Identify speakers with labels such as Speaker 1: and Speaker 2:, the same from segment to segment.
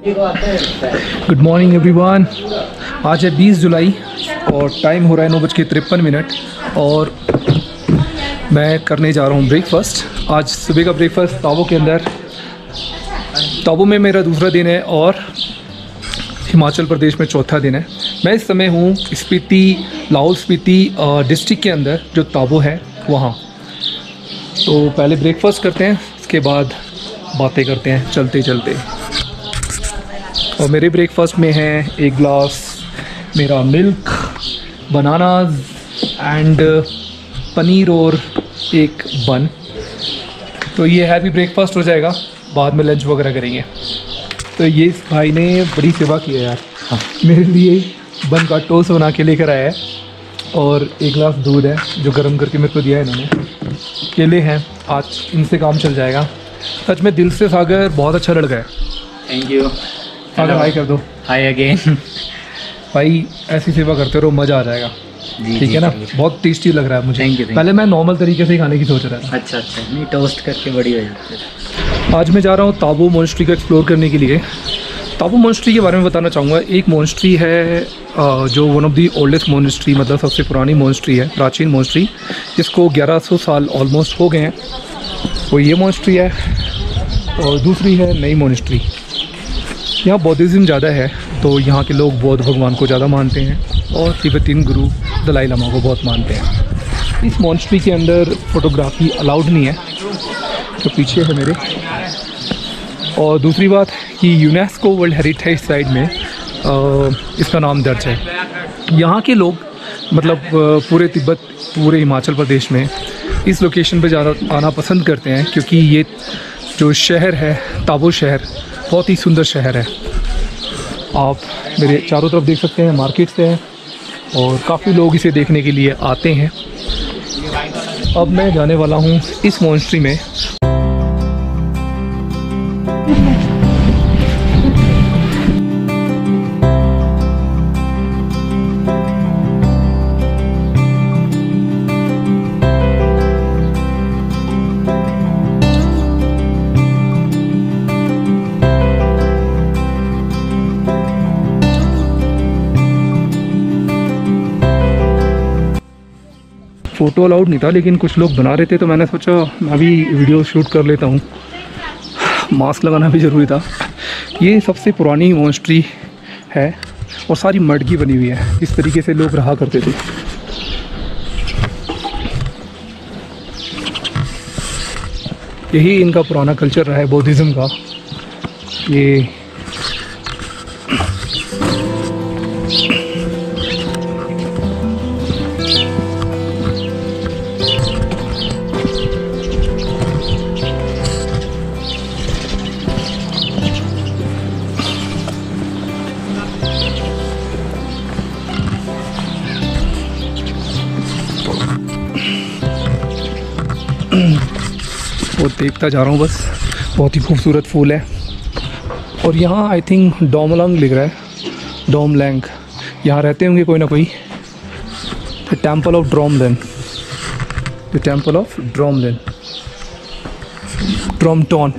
Speaker 1: Good morning everyone. आज है 20 जुलाई और टाइम हो रहा है 9:53 और मैं करने जा रहा हूँ ब्रेकफास्ट। आज सुबह का ब्रेकफास्ट ताबो के अंदर। ताबो में मेरा दूसरा दिन है और हिमाचल प्रदेश में चौथा दिन है। मैं इस समय हूँ स्पीति, लाहौल स्पीति डिस्ट्रिक्ट के अंदर जो ताबो है वहाँ। तो पहले ब्रेकफास्ट करते हैं, उसके बाद बातें करते हैं चलते चलते। और मेरे ब्रेकफास्ट में है एक ग्लास मेरा मिल्क, बनानाज एंड पनीर और एक बन। तो ये हैवी ब्रेकफास्ट हो जाएगा, बाद में लंच वगैरह करेंगे। तो ये इस भाई ने बड़ी सेवा की है यार। हाँ, मेरे लिए बन का टोस्ट बना के लेकर आया है और एक गिलास दूध है जो गर्म करके मेरे को दिया है इन्होंने। केले हैं, आज इनसे काम चल जाएगा। सच में दिल से सागर बहुत अच्छा लड़का है।
Speaker 2: Thank you.
Speaker 1: सागर हाई कर दो।
Speaker 2: हाय अगेन।
Speaker 1: भाई ऐसी सेवा करते रहो, मज़ा आ जाएगा। ठीक है ना, बहुत टेस्टी लग रहा है मुझे।
Speaker 2: Thank you.
Speaker 1: पहले मैं नॉर्मल तरीके से ही खाने की सोच रहा था।
Speaker 2: अच्छा, नहीं टोस्ट करके बढ़िया हो जाता है।
Speaker 1: आज मैं जा रहा हूँ ताबो मोनेस्ट्री को एक्सप्लोर करने के लिए। ताबो मोनेस्ट्री के बारे में बताना चाहूँगा। एक मोनेस्ट्री है जो one of the oldest monastery, मतलब सबसे पुरानी मोनेस्ट्री है, प्राचीन मोनेस्ट्री, जिसको 1100 साल ऑलमोस्ट हो गए हैं। वो ये मोनेस्ट्री है और दूसरी है नई मोनेस्ट्री। यहाँ बौद्धिज़्म ज़्यादा है तो यहाँ के लोग बौद्ध भगवान को ज़्यादा मानते हैं और तिब्बतीन गुरु दलाई लामा को बहुत मानते हैं। इस मोनेस्ट्री के अंदर फ़ोटोग्राफी अलाउड नहीं है, तो पीछे है मेरे। और दूसरी बात कि यूनेस्को वर्ल्ड हेरिटेज साइट में इसका नाम दर्ज है। यहाँ के लोग मतलब पूरे तिब्बत, पूरे हिमाचल प्रदेश में इस लोकेशन पे ज़्यादा आना पसंद करते हैं क्योंकि ये जो शहर है ताबो शहर बहुत ही सुंदर शहर है। आप मेरे चारों तरफ देख सकते हैं, मार्केट्स हैं और काफ़ी लोग इसे देखने के लिए आते हैं। अब मैं जाने वाला हूँ इस मोनेस्ट्री में। फ़ोटो अलाउड नहीं था लेकिन कुछ लोग बना रहे थे तो मैंने सोचा मैं भी वीडियो शूट कर लेता हूँ। मास्क लगाना भी ज़रूरी था। ये सबसे पुरानी मोनेस्ट्री है और सारी मड की बनी हुई है। इस तरीके से लोग रहा करते थे। यही इनका पुराना कल्चर रहा है बौद्धिज़्म का। ये वो देखता जा रहा हूँ बस। बहुत ही खूबसूरत फूल है। और यहाँ आई थिंक डोमलंग लिख रहा है, डोमलैंग। यहाँ रहते होंगे कोई ना कोई। द टेम्पल ऑफ ड्रोमलन, द टेम्पल ऑफ ड्रोमलन, ड्रोमटॉन।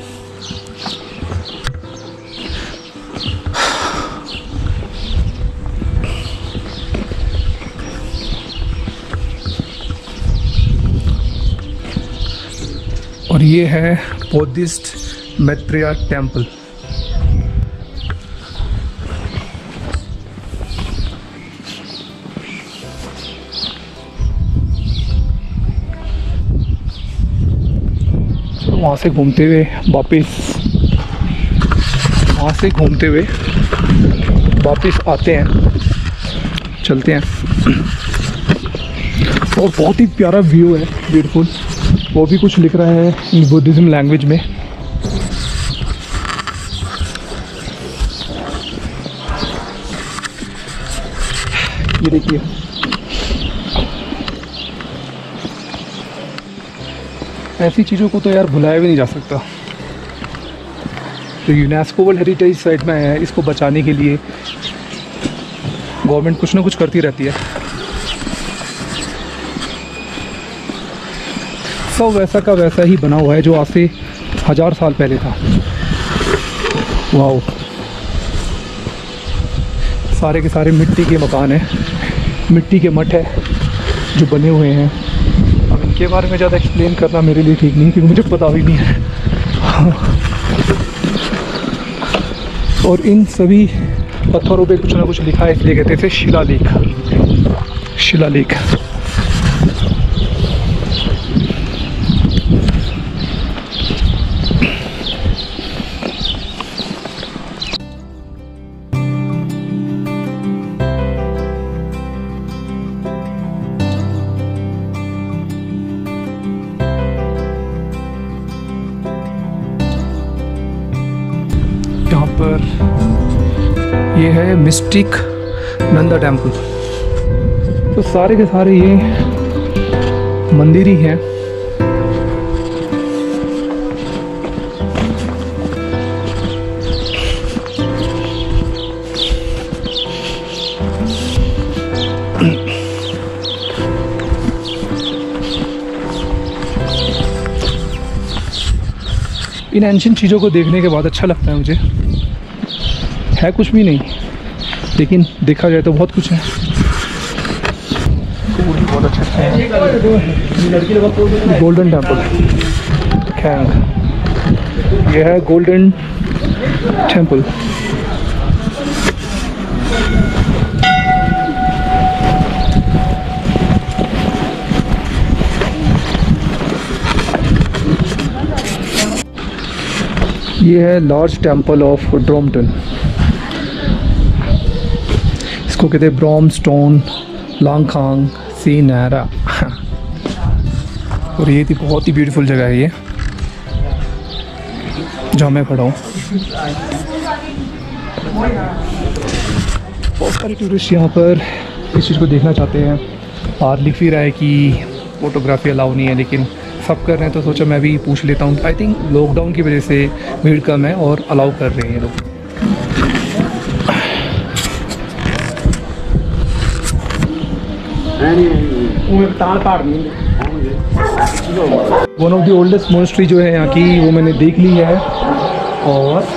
Speaker 1: और ये है बौद्धिस्ट मैत्रेय टेम्पल। चलो वहाँ से घूमते हुए वापस आते हैं, चलते हैं। और बहुत ही प्यारा व्यू है, ब्यूटीफुल। वो भी कुछ लिख रहा है बुद्धिज़्म लैंग्वेज में। ये देखिए, ऐसी चीज़ों को तो यार भुलाया भी नहीं जा सकता। तो यूनेस्को वर्ल्ड हेरिटेज साइट में है, इसको बचाने के लिए गवर्नमेंट कुछ ना कुछ करती रहती है। सब वैसा का वैसा ही बना हुआ है जो आज से 1000 साल पहले था। वाओ, सारे के सारे मिट्टी के मकान हैं, मिट्टी के मठ है जो बने हुए हैं। अब इनके बारे में ज़्यादा एक्सप्लेन करना मेरे लिए ठीक नहीं, क्योंकि मुझे पता भी नहीं है। और इन सभी पत्थरों पे कुछ ना कुछ लिखा है, इसलिए कहते थे शिलालेख। शिलालेख। यहाँ पर ये है मिस्टिक नंदा टेम्पल। तो सारे के सारे ये मंदिर ही हैं। इन एंशिएंट चीज़ों को देखने के बाद अच्छा लगता है मुझे। है कुछ भी नहीं, लेकिन देखा जाए तो बहुत कुछ है। बहुत अच्छा है। गोल्डन टेम्पल खैंग, यह है गोल्डन टेम्पल। ये है लार्ज टेम्पल ऑफ ड्रोमटन। इसको कहते हैं ब्रॉम स्टोन लांगखांग सी नारा। और ये थी बहुत ही ब्यूटीफुल जगह है ये, जहाँ मैं खड़ा हूँ। बहुत सारे टूरिस्ट यहाँ पर इस चीज़ को देखना चाहते हैं। और लिख भी रहा है कि फ़ोटोग्राफी अलाउ नहीं है, लेकिन सब कर रहे हैं तो सोचा मैं भी पूछ लेता हूँ। आई थिंक लॉकडाउन की वजह से भीड़ कम है और अलाउ कर रहे हैं ये लोग। One of the oldest monastery जो है यहाँ की, वो मैंने देख ली है। और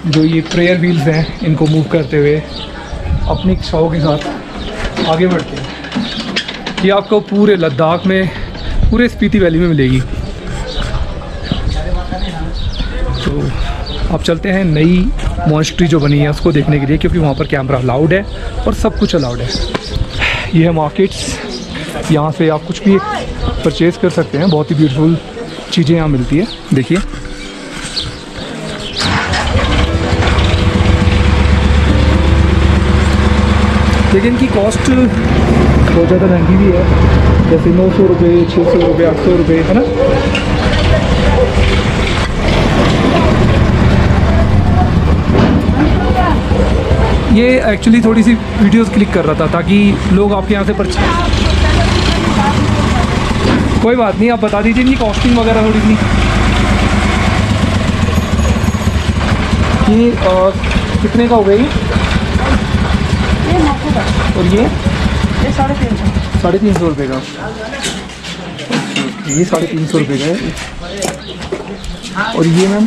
Speaker 1: जो ये प्रेयर व्हील्स हैं, इनको मूव करते हुए अपनी इच्छाओं के साथ आगे बढ़ते हैं। ये आपको पूरे लद्दाख में, पूरे स्पीति वैली में मिलेगी। तो आप चलते हैं नई मॉनेस्ट्री जो बनी है उसको देखने के लिए, क्योंकि वहाँ पर कैमरा अलाउड है और सब कुछ अलाउड है। ये है मार्केट्स, यहाँ से आप कुछ भी परचेज़ कर सकते हैं। बहुत ही ब्यूटीफुल चीज़ें यहाँ मिलती है, देखिए। लेकिन इनकी कॉस्ट बहुत ज़्यादा महंगी भी है, जैसे 900 रुपये, 600 रुपये, 800 रुपये, है ना। ये एक्चुअली थोड़ी सी वीडियोस क्लिक कर रहा था ताकि लोग आपके यहाँ से कोई बात नहीं, आप बता दीजिए इनकी कॉस्टिंग वगैरह थोड़ी सी। ये कितने का हो गई? और ये 350 रुपये का। ये 350 रुपये का है। और ये मैम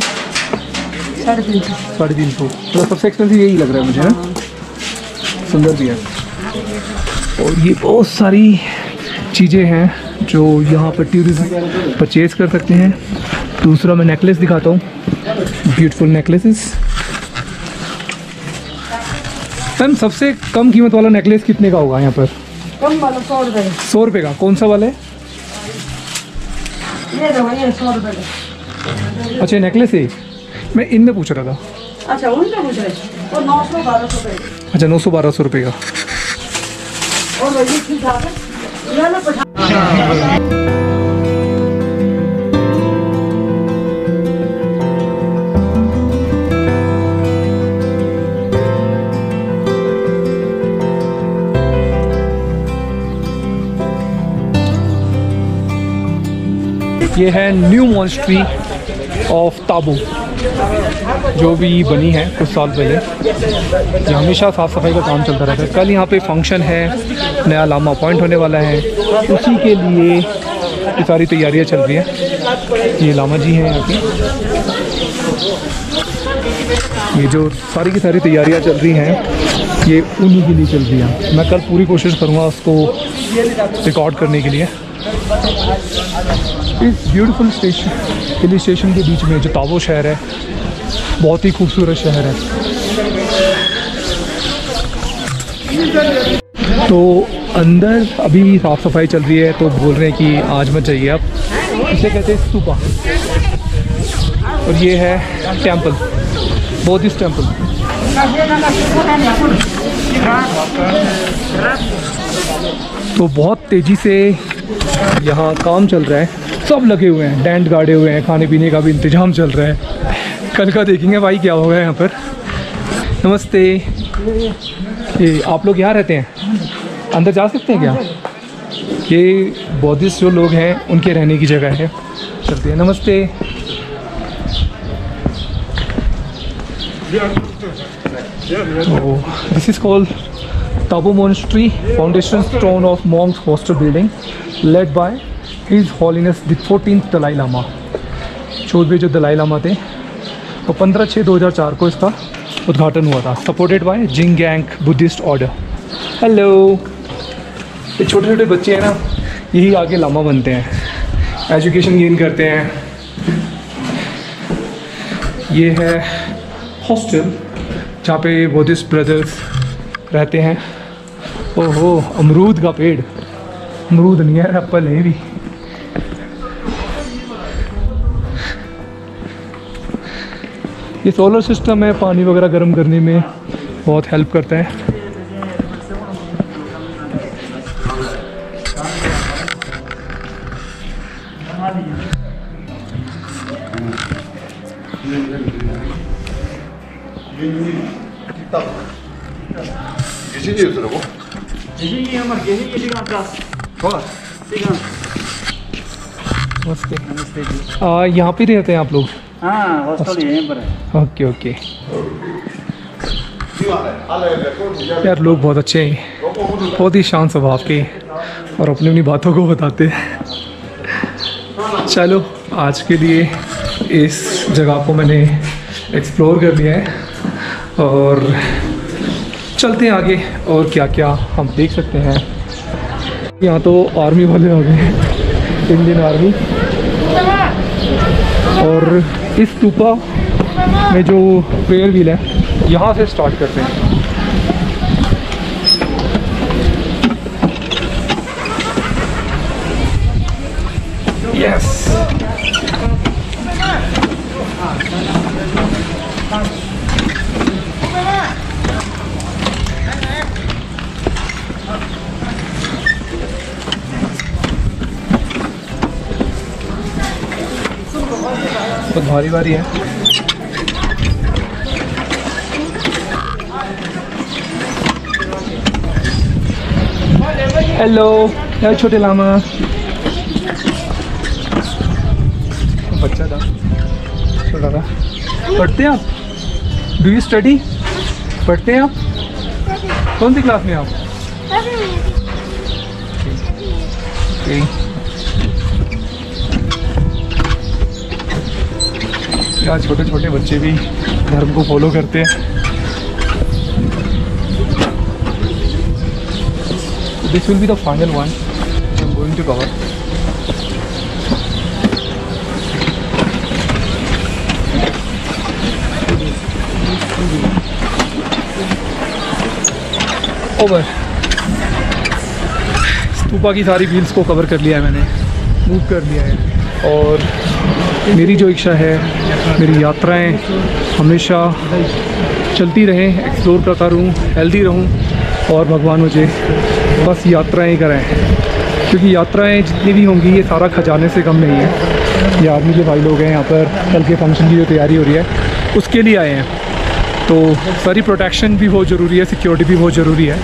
Speaker 1: 350। तो सबसे एक्सपेंसिव यही लग रहा है मुझे ना, सुंदर भी है। और ये बहुत सारी चीज़ें हैं जो यहाँ पर टूरिस्ट परचेज कर सकते हैं। दूसरा मैं नेकलेस दिखाता हूँ, ब्यूटीफुल नेकलेसेस। मैम सबसे कम कीमत वाला नेकलेस कितने का होगा यहाँ पर?
Speaker 3: कम वाला 100 रुपये।
Speaker 1: 100 रुपये का? कौन सा वाला है?
Speaker 3: ये 100 रुपये का।
Speaker 1: अच्छा नेकलेस है, मैं इनमें पूछ रहा था।
Speaker 3: अच्छा उनका पूछ रहे, और 900-1200 रुपये।
Speaker 1: अच्छा 900-1200 रुपये का।
Speaker 3: और वही ठीक ठाक है।
Speaker 1: ये है न्यू मॉनेस्ट्री ऑफ ताबू, जो भी बनी है कुछ साल पहले। ये हमेशा साफ़ सफाई का काम चलता रहता है। कल यहाँ पे फंक्शन है, नया लामा अपॉइंट होने वाला है, उसी के लिए ये सारी तैयारियाँ चल रही हैं। ये लामा जी हैं यहाँ के। ये जो सारी की सारी तैयारियां चल रही हैं ये उन्हीं के लिए चल रही हैं। मैं कल पूरी कोशिश करूँगा उसको रिकॉर्ड करने के लिए। इस ब्यूटीफुल स्टेशन हिल स्टेशन के बीच में जो ताबो शहर है, बहुत ही खूबसूरत शहर है। तो अंदर अभी साफ़ सफाई चल रही है, तो बोल रहे हैं कि आज मत जाइए आप। इसे कहते हैं स्तूपा, और ये है टेंपल, बौद्धिस्ट टेंपल। तो बहुत तेज़ी से यहाँ काम चल रहा है, सब लगे हुए हैं, टेंट गाड़े हुए हैं, खाने पीने का भी इंतज़ाम चल रहा है। कल का देखेंगे भाई क्या होगा यहाँ पर। नमस्ते। ये आप लोग यहाँ रहते हैं? अंदर जा सकते हैं क्या? ये बौद्धिस्ट जो लोग हैं उनके रहने की जगह है। चलते हैं। नमस्ते। This is called Tabo monastery, foundation stone of monks hostel building, laid by his holiness the 14th Dalai Lama. 14वें जो दलाई लामा थे, तो 15/6/2004 को इसका उद्घाटन हुआ था। सपोर्टेड बाय जिंगयांग बुद्धिस्ट ऑर्डर। हेलो। ये छोटे छोटे बच्चे हैं ना, यही आगे लामा बनते हैं, एजुकेशन गेन करते हैं। ये है हॉस्टल जहाँ पे बुद्धिस्ट ब्रदर्स रहते हैं। ओहो, अमरूद का पेड़, अमरूद नहीं है, एप्पल है भी। ये सोलर सिस्टम है, पानी वगैरह गर्म करने में बहुत हेल्प करता है। नमस्ते।
Speaker 2: नमस्ते जी।
Speaker 1: यहाँ पे रहते हैं आप लोग?
Speaker 2: हाँ, हॉस्टल यहीं पर है।
Speaker 1: Okay okay. यार लोग बहुत अच्छे हैं, बहुत ही शांत स्वभाव के, और अपनी अपनी बातों को बताते हैं। चलो आज के लिए इस जगह को मैंने एक्सप्लोर कर लिया है, और चलते हैं आगे और क्या क्या हम देख सकते हैं। यहाँ तो आर्मी वाले आ गए हैं, इंडियन आर्मी। और इस स्तूपा में जो प्रेयर व्हील है, यहाँ से स्टार्ट करते हैं। यस। बहुत भारी भारी है। हेलो यार, छोटे लामा। बच्चा था, छोटा था। पढ़ते हैं आप? Do you study? पढ़ते हैं आप? कौन सी क्लास में आप? यार छोटे छोटे बच्चे भी धर्म को फॉलो करते हैं। This will be the final one I am going to cover. Over. Stupa की सारी व्हील्स को कवर कर लिया है मैंने, मूव कर लिया है। और मेरी जो इच्छा है, मेरी यात्राएं हमेशा चलती रहें, एक्सप्लोर करता रहूं, हेल्दी रहूं, और भगवान मुझे बस यात्राएं ही कराएं, क्योंकि यात्राएं जितनी भी होंगी ये सारा खजाने से कम नहीं है। ये आर्मी के भाई लोग हैं यहाँ पर, कल के फंक्शन की जो तैयारी हो रही है उसके लिए आए हैं, तो सारी प्रोटेक्शन भी बहुत ज़रूरी है, सिक्योरिटी भी बहुत ज़रूरी है।